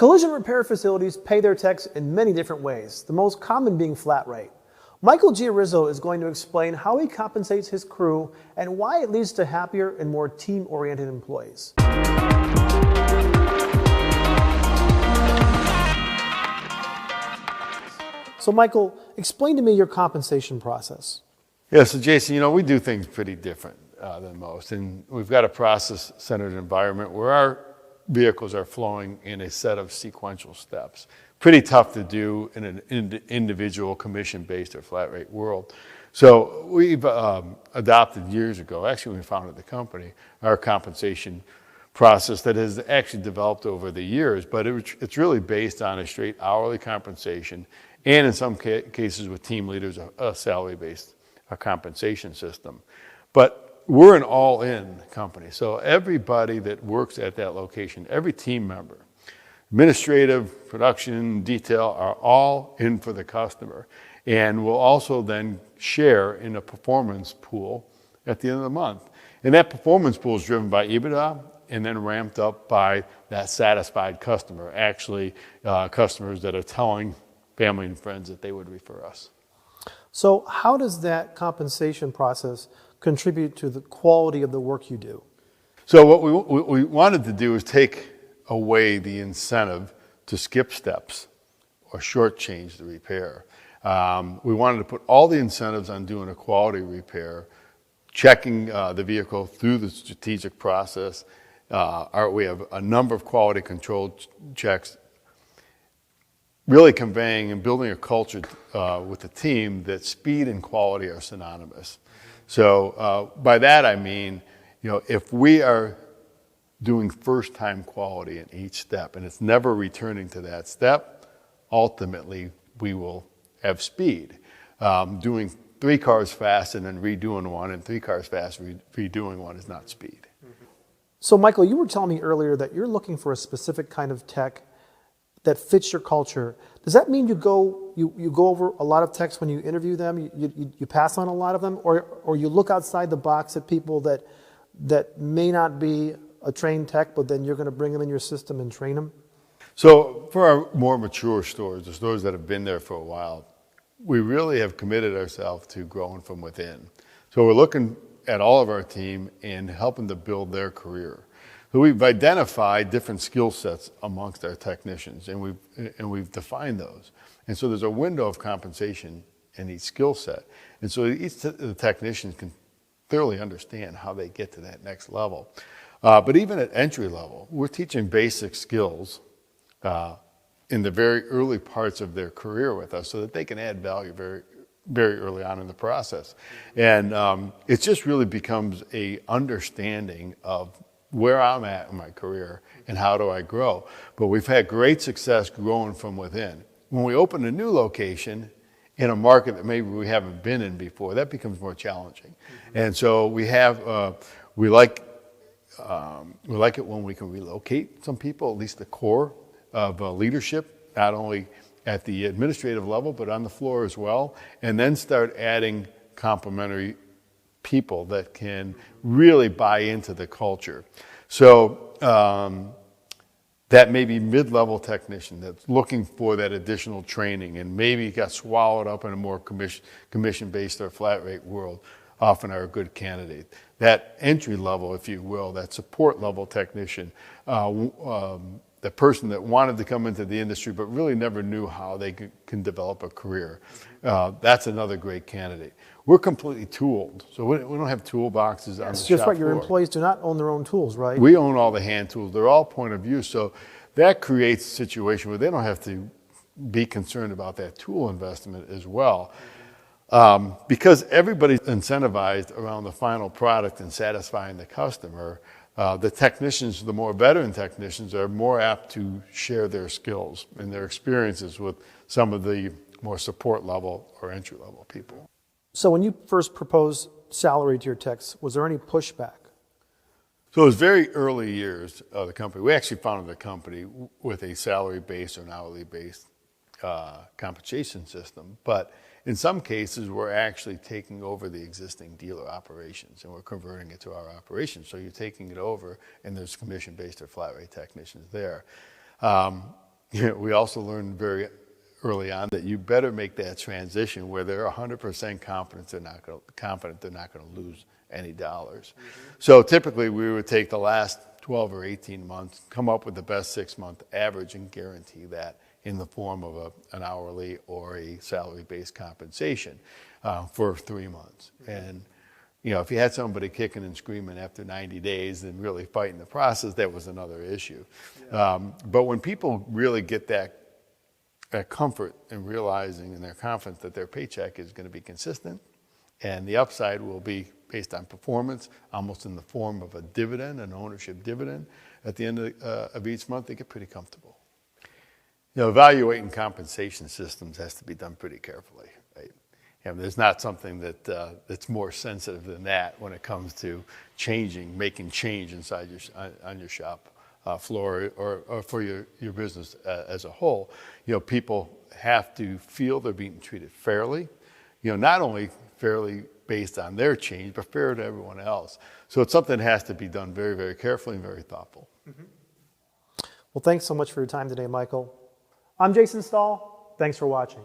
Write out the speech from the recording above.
Collision repair facilities pay their techs in many different ways, the most common being flat rate. Michael Giarrizzo is going to explain how he compensates his crew and why it leads to happier and more team-oriented employees. So Michael, explain to me your compensation process. Yeah, so Jason, we do things pretty different than most. And we've got a process-centered environment where our vehicles are flowing in a set of sequential steps. Pretty tough to do in an individual commission-based or flat-rate world. So we've adopted years ago, actually when we founded the company, our compensation process that has actually developed over the years, but it's really based on a straight hourly compensation and in some cases with team leaders, a salary-based compensation system. But we're an all-in company. So everybody that works at that location, every team member, administrative, production, detail are all in for the customer. And we'll also then share in a performance pool at the end of the month. And that performance pool is driven by EBITDA and then ramped up by that satisfied customer, actually customers that are telling family and friends that they would refer us. So how does that compensation process contribute to the quality of the work you do? So what we wanted to do is take away the incentive to skip steps or shortchange the repair. We wanted to put all the incentives on doing a quality repair, checking the vehicle through the strategic process. We have a number of quality control checks, really conveying and building a culture with the team that speed and quality are synonymous. So by that I mean, if we are doing first-time quality in each step and it's never returning to that step, ultimately we will have speed. Doing 3 cars fast and then redoing one and 3 cars fast, redoing one is not speed. So Michael, you were telling me earlier that you're looking for a specific kind of tech that fits your culture. Does that mean you go over a lot of techs when you interview them, you pass on a lot of them, or you look outside the box at people that may not be a trained tech, but then you're going to bring them in your system and train them? So for our more mature stores, the stores that have been there for a while, we really have committed ourselves to growing from within. So we're looking at all of our team and helping to build their career. So we've identified different skill sets amongst our technicians, and we've defined those. And so there's a window of compensation in each skill set. And so each of the technicians can thoroughly understand how they get to that next level. But even at entry level, we're teaching basic skills in the very early parts of their career with us so that they can add value very, very early on in the process. And it just really becomes a understanding of where I'm at in my career and how do I grow. But we've had great success growing from within. When we open a new location in a market that maybe we haven't been in before, that becomes more challenging. Mm-hmm. And so we like it when we can relocate some people, at least the core of leadership, not only at the administrative level, but on the floor as well, and then start adding complementary people that can really buy into the culture. So that maybe mid-level technician that's looking for that additional training and maybe got swallowed up in a more commission-based or flat-rate world often are a good candidate. That entry level, if you will, that support level technician, the person that wanted to come into the industry but really never knew how they can develop a career, that's another great candidate. We're completely tooled, so we don't have toolboxes on the shop floor. It's just right, your employees do not own their own tools, right? We own all the hand tools. They're all point of view, so that creates a situation where they don't have to be concerned about that tool investment as well. Because everybody's incentivized around the final product and satisfying the customer, the technicians, the more veteran technicians, are more apt to share their skills and their experiences with some of the more support level or entry level people. So when you first proposed salary to your techs, was there any pushback? So it was very early years of the company. We actually founded the company with a salary-based or an hourly-based compensation system. But in some cases, we're actually taking over the existing dealer operations and we're converting it to our operations. So you're taking it over and there's commission-based or flat-rate technicians there. we also learned very early on that you better make that transition where they're 100% confident they're not going to lose any dollars. So typically we would take the last 12 or 18 months, come up with the best 6-month average and guarantee that in the form of an hourly or a salary-based compensation for 3 months. And if you had somebody kicking and screaming after 90 days and really fighting the process, that was another issue. Yeah. But when people really get that comfort in realizing and they're confident that their paycheck is going to be consistent and the upside will be based on performance, almost in the form of a dividend, an ownership dividend, at the end of each month, they get pretty comfortable. Evaluating compensation systems has to be done pretty carefully, right? And there's not something that's more sensitive than that when it comes to making change inside on your shop floor or for your business as a whole. People have to feel they're being treated fairly, not only fairly based on their change, but fair to everyone else. So it's something that has to be done very, very carefully and very thoughtful. Mm-hmm. Well, thanks so much for your time today, Michael. I'm Jason Stahl. Thanks for watching.